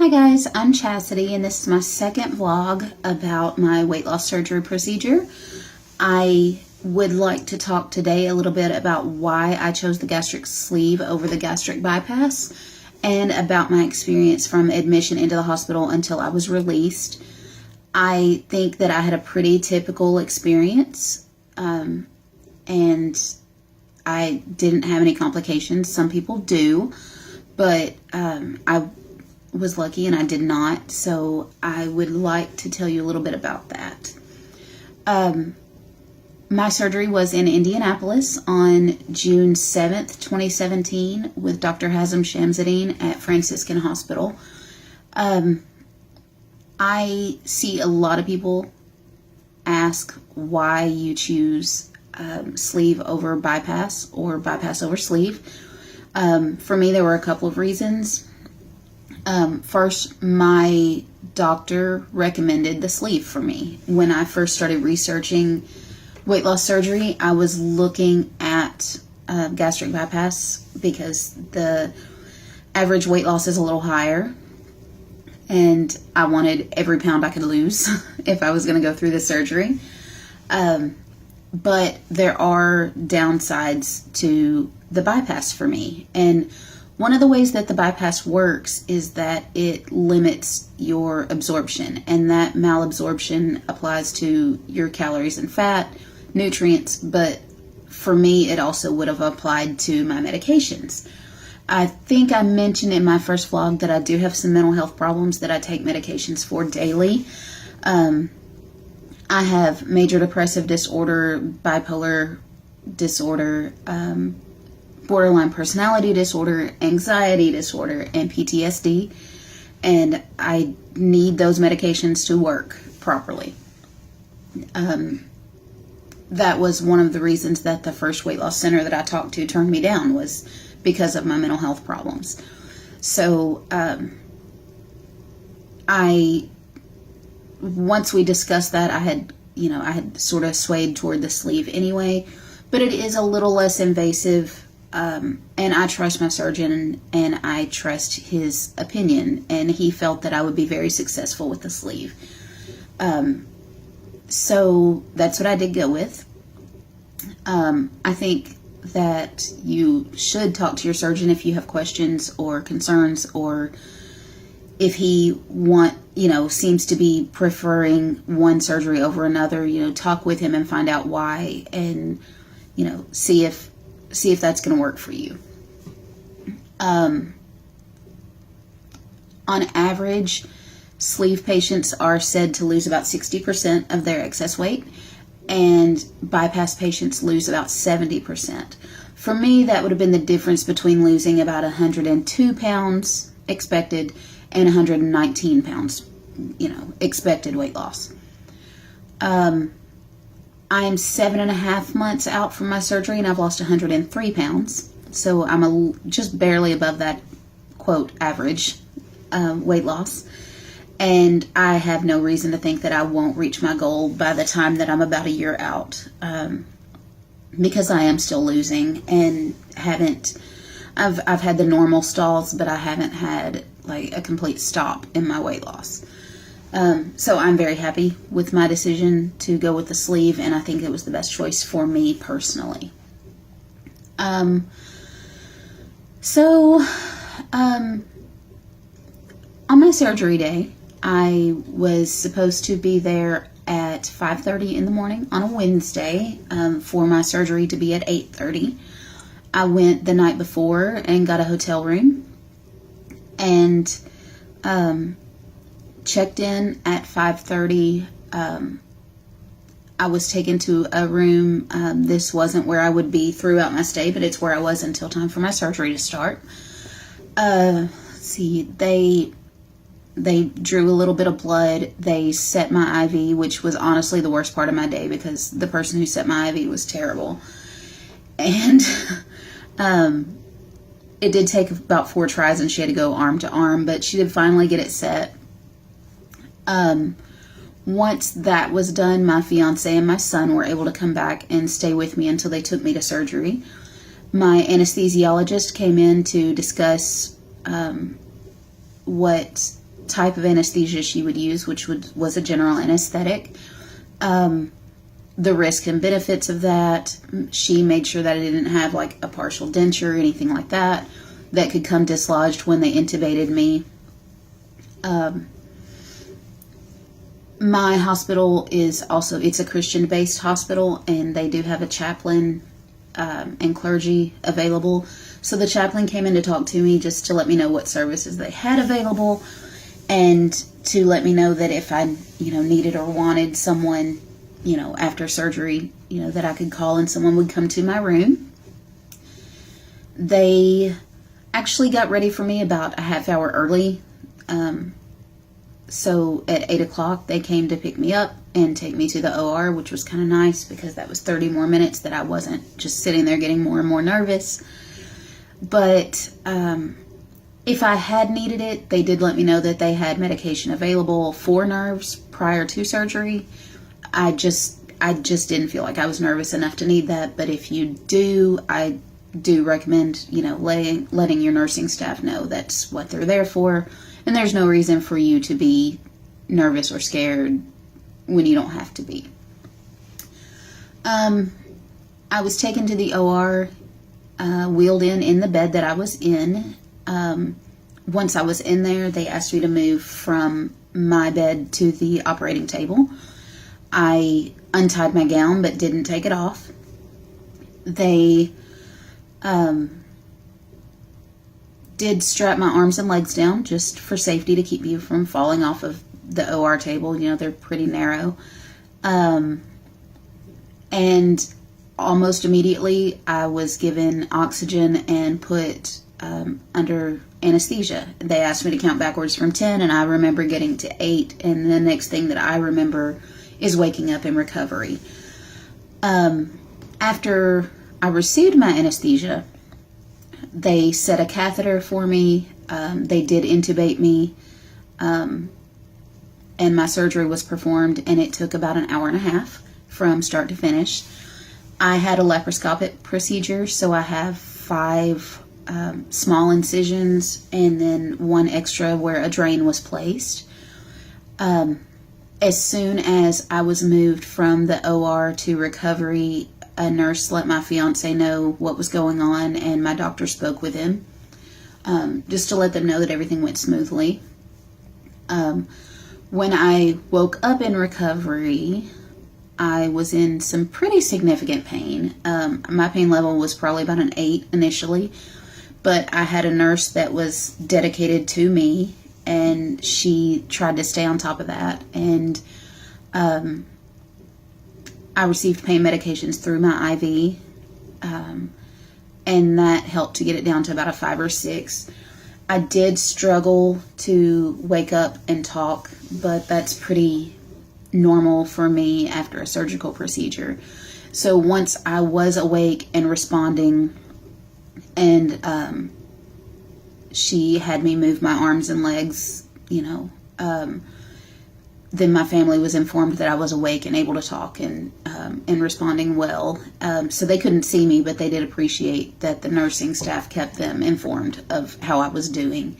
Hi guys, I'm Chastity and this is my second vlog about my weight loss surgery procedure. I would like to talk today a little bit about why I chose the gastric sleeve over the gastric bypass and about my experience from admission into the hospital until I was released. I think that I had a pretty typical experience and I didn't have any complications. Some people do, but I was lucky and I did not, so I would like to tell you a little bit about that. My surgery was in Indianapolis on June 7th, 2017 with Dr. Hazem Shamsuddin at Franciscan Hospital. I see a lot of people ask why you choose sleeve over bypass or bypass over sleeve. For me, there were a couple of reasons. First, my doctor recommended the sleeve for me. When I first started researching weight loss surgery, I was looking at gastric bypass because the average weight loss is a little higher, and I wanted every pound I could lose if I was going to go through the surgery. But there are downsides to the bypass for me, and one of the ways that the bypass works is that it limits your absorption, and that malabsorption applies to your calories and fat, nutrients, but for me it also would have applied to my medications. I think I mentioned in my first vlog that I do have some mental health problems that I take medications for daily. I have major depressive disorder, bipolar disorder, borderline personality disorder, anxiety disorder, and PTSD, and I need those medications to work properly. That was one of the reasons that the first weight loss center that I talked to turned me down, was because of my mental health problems. So once we discussed that, I had sort of swayed toward the sleeve anyway, but it is a little less invasive. And I trust my surgeon and I trust his opinion, and he felt that I would be very successful with the sleeve. So that's what I did go with. I think that you should talk to your surgeon if you have questions or concerns, or if he seems to be preferring one surgery over another. Talk with him and find out why, and see if that's going to work for you. On average, sleeve patients are said to lose about 60% of their excess weight, and bypass patients lose about 70%. For me, that would have been the difference between losing about 102 pounds expected and 119 pounds, expected weight loss. I'm 7.5 months out from my surgery, and I've lost 103 pounds. So I'm just barely above that, quote, average weight loss. And I have no reason to think that I won't reach my goal by the time that I'm about a year out, because I am still losing and I've had the normal stalls, but I haven't had like a complete stop in my weight loss. So I'm very happy with my decision to go with the sleeve, and I think it was the best choice for me personally. On my surgery day, I was supposed to be there at 5:30 in the morning on a Wednesday for my surgery to be at 8:30. I went the night before and got a hotel room and checked in at 5:30. I was taken to a room. This wasn't where I would be throughout my stay, but it's where I was until time for my surgery to start. They drew a little bit of blood. They set my IV, which was honestly the worst part of my day because the person who set my IV was terrible. And it did take about 4 tries, and she had to go arm to arm, but she did finally get it set. Once that was done, my fiance and my son were able to come back and stay with me until they took me to surgery. My anesthesiologist came in to discuss what type of anesthesia she would use, which was a general anesthetic. The risk and benefits of that. She made sure that I didn't have like a partial denture or anything like that could come dislodged when they intubated me. My hospital is also, it's a Christian-based hospital, and they do have a chaplain and clergy available. So the chaplain came in to talk to me just to let me know what services they had available, and to let me know that if I, needed or wanted someone, after surgery, that I could call and someone would come to my room. They actually got ready for me about a half hour early. So at 8 o'clock, they came to pick me up and take me to the OR, which was kind of nice because that was 30 more minutes that I wasn't just sitting there getting more and more nervous. But if I had needed it, they did let me know that they had medication available for nerves prior to surgery. I just didn't feel like I was nervous enough to need that. But if you do, I do recommend, letting your nursing staff know that's what they're there for. And there's no reason for you to be nervous or scared when you don't have to be. I was taken to the OR, wheeled in the bed that I was in. Once I was in there, they asked me to move from my bed to the operating table. I untied my gown but didn't take it off. They did strap my arms and legs down just for safety to keep you from falling off of the OR table. They're pretty narrow. And almost immediately I was given oxygen and put under anesthesia. They asked me to count backwards from 10, and I remember getting to 8, and the next thing that I remember is waking up in recovery. After I received my anesthesia, they set a catheter for me. They did intubate me, and my surgery was performed, and it took about an hour and a half from start to finish. I had a laparoscopic procedure, so I have 5 small incisions and then 1 extra where a drain was placed. As soon as I was moved from the OR to recovery, a nurse let my fiance know what was going on, and my doctor spoke with him just to let them know that everything went smoothly. When I woke up in recovery, I was in some pretty significant pain. My pain level was probably about an 8 initially, but I had a nurse that was dedicated to me, and she tried to stay on top of that, and I received pain medications through my IV, and that helped to get it down to about a 5 or 6. I did struggle to wake up and talk, but that's pretty normal for me after a surgical procedure. So once I was awake and responding, and she had me move my arms and legs, then my family was informed that I was awake and able to talk and responding well. So they couldn't see me, but they did appreciate that the nursing staff kept them informed of how I was doing.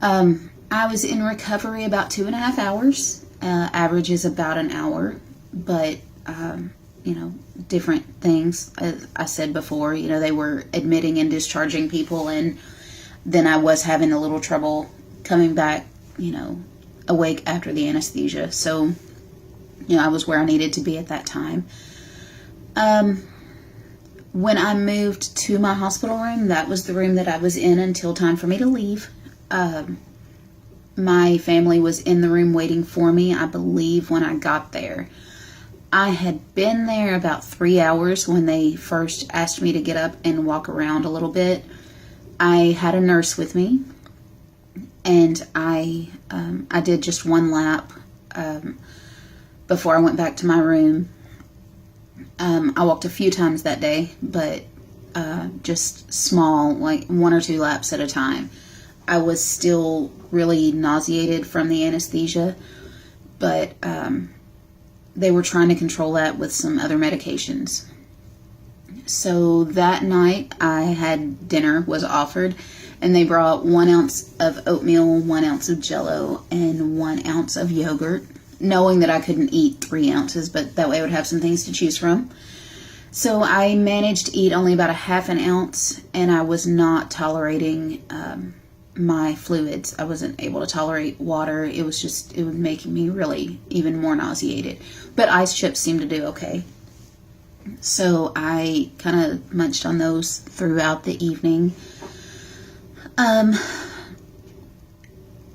I was in recovery about 2.5 hours. Average is about an hour, but, different things. As I said before, they were admitting and discharging people, and then I was having a little trouble coming back, awake after the anesthesia. So, I was where I needed to be at that time. When I moved to my hospital room, that was the room that I was in until time for me to leave. My family was in the room waiting for me, I believe, when I got there. I had been there about 3 hours when they first asked me to get up and walk around a little bit. I had a nurse with me, and I did just 1 lap before I went back to my room. I walked a few times that day, but just small, like 1 or 2 laps at a time. I was still really nauseated from the anesthesia, but they were trying to control that with some other medications. So that night I had dinner was offered, and they brought 1 ounce of oatmeal, 1 ounce of Jell-O, and 1 ounce of yogurt, knowing that I couldn't eat 3 ounces, but that way I would have some things to choose from. So I managed to eat only about a half an ounce, and I was not tolerating my fluids. I wasn't able to tolerate water. It was making me really even more nauseated. But ice chips seemed to do okay. So I kind of munched on those throughout the evening.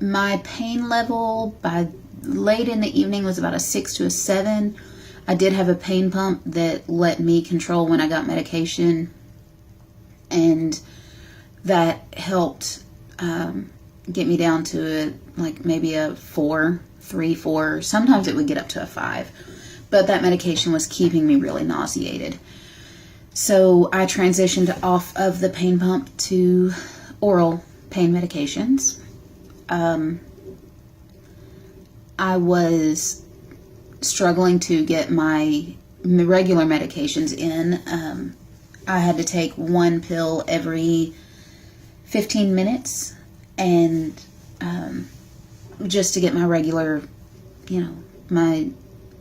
My pain level by late in the evening was about a 6 to a 7. I did have a pain pump that let me control when I got medication, and that helped get me down to maybe a 4, 3, 4. Sometimes it would get up to a 5, but that medication was keeping me really nauseated. So I transitioned off of the pain pump to oral pain medications. I was struggling to get my regular medications in. I had to take 1 pill every 15 minutes, and just to get my regular, my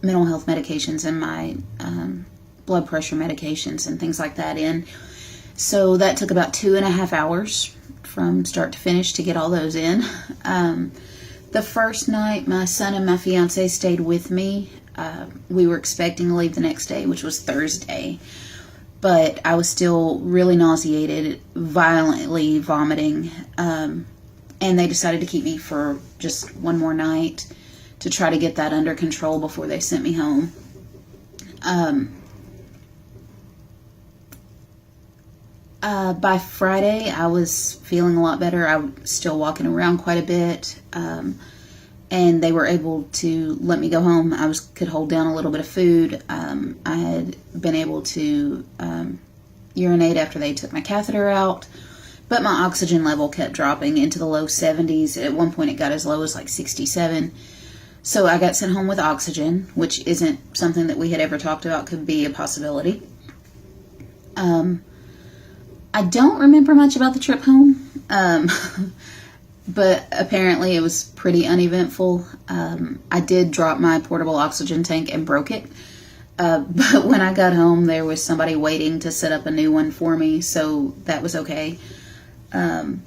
mental health medications and my blood pressure medications and things like that in. So that took about 2.5 hours from start to finish to get all those in. The first night, my son and my fiance stayed with me. We were expecting to leave the next day, which was Thursday. But I was still really nauseated, violently vomiting. And they decided to keep me for just one more night to try to get that under control before they sent me home. By Friday, I was feeling a lot better. I was still walking around quite a bit. And they were able to let me go home. I could hold down a little bit of food. I had been able to urinate after they took my catheter out, but my oxygen level kept dropping into the low 70s. At one point, it got as low as 67. So I got sent home with oxygen, which isn't something that we had ever talked about could be a possibility. I don't remember much about the trip home. But apparently it was pretty uneventful. I did drop my portable oxygen tank and broke it. But when I got home, there was somebody waiting to set up a new one for me, so that was okay. And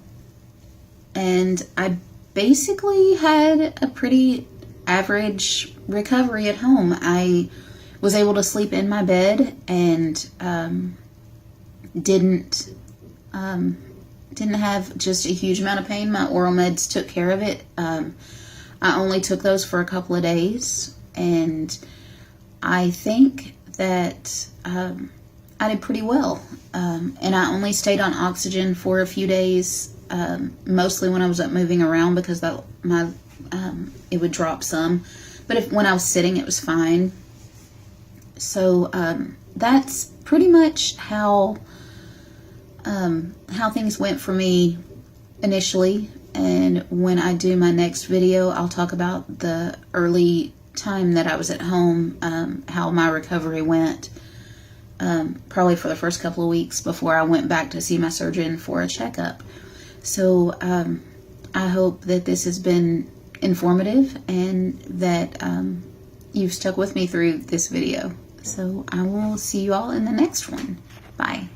I basically had a pretty average recovery at home. I was able to sleep in my bed and didn't have just a huge amount of pain. My oral meds took care of it. I only took those for a couple of days, and I think that I did pretty well. And I only stayed on oxygen for a few days, mostly when I was up moving around, because it would drop some. But when I was sitting, it was fine. So that's pretty much how things went for me initially. And when I do my next video, I'll talk about the early time that I was at home, how my recovery went, probably for the first couple of weeks before I went back to see my surgeon for a checkup. So I hope that this has been informative and that you've stuck with me through this video. So I will see you all in the next one. Bye.